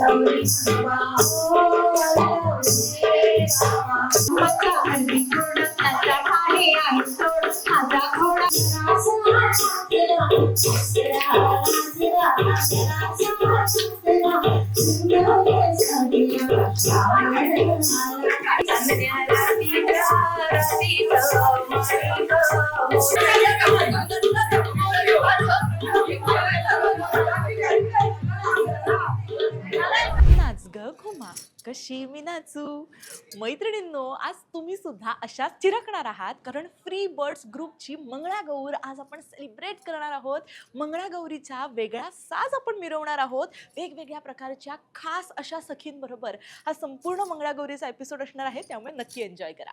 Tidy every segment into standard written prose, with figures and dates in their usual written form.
गौरी माझा हल्ली कोणाचा आहे तोड माझा घोडा नाच ग खुमा कशी मी नाचू. मैत्रिणींनो, आज तुम्ही सुद्धा अशाच चिरकणार आहात, कारण फ्री बर्ड्स ग्रुपची मंगळागौर आज आपण सेलिब्रेट करणार आहोत. मंगळागौरीचा वेगळा साज आपण मिरवणार आहोत. वेगवेगळ्या प्रकारच्या खास अशा सखींबरोबर हा संपूर्ण मंगळागौरीचा एपिसोड असणार आहे, त्यामुळे नक्की एन्जॉय करा.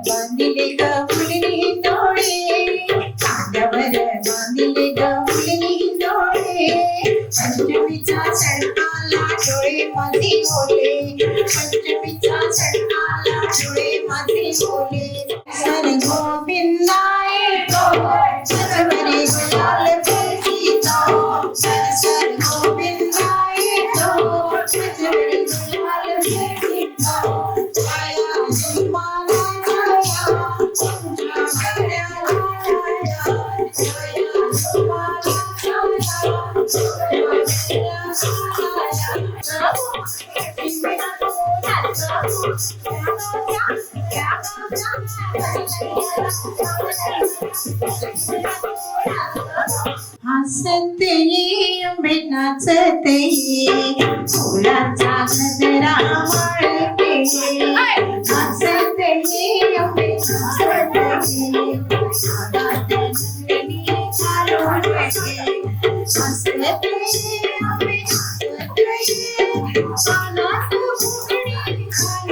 बांधिले गवळणी डोळे कांद्यावर बांधिले गवळणी डोळे पंचमीचा सडकाला डोळे माझे ओले पंचमीचा सडकाला डोळे माझे ओले सर गोविंदाय तो सरवरे गुलाल फिरतो सर गोविंदाय तो सरवरे गुलाल फिरतो हसते ये नाचते ये फुलाचा गजरा माळते हसते ये नाचते ये सागात गंगणी चालवते हसते ये नाचते ये सागात गंगणी चालवते हसते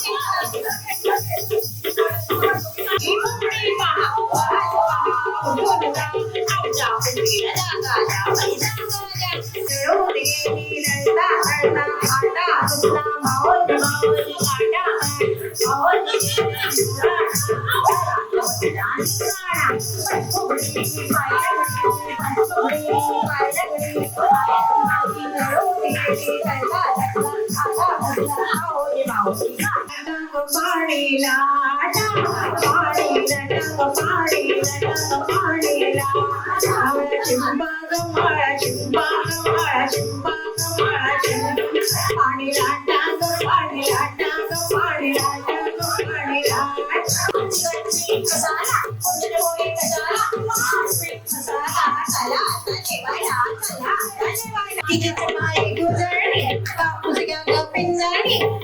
ये बोलला आमच्या पुरीला जागाला पैसा माझ्या खेळून गेली रडता रडता आटा तुला मावल मावल आटा मावल पाणीला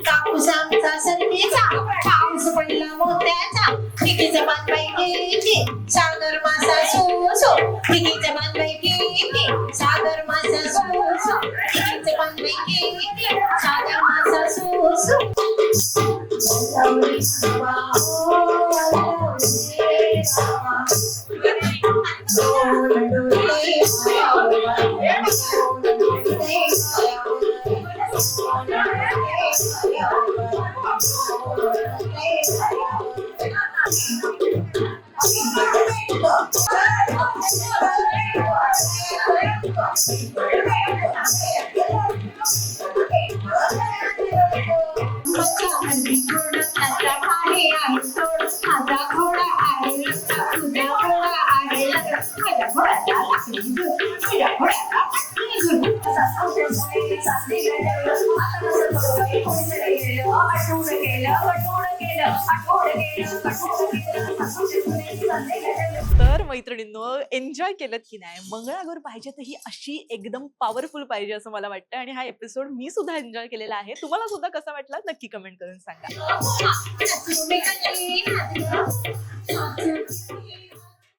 कापूस आमचा सरकीचा पाऊस पडला मोत्याचा तिकीचं बांधबाई गेली सागर मासा सोसो तिकीचं बांधबाई गेली सागर मासा सोसो तिकीचं बांधबाई गेली सागर मासा सोसो तर मैत्रिणींनो, एन्जॉय केलं की नाही? मंगळागौर पाहिजे तर ही अशी एकदम पॉवरफुल पाहिजे असं मला वाटतं आणि हा एपिसोड मी सुद्धा एन्जॉय केलेला आहे. तुम्हाला सुद्धा कसा वाटला नक्की कमेंट करून सांगा.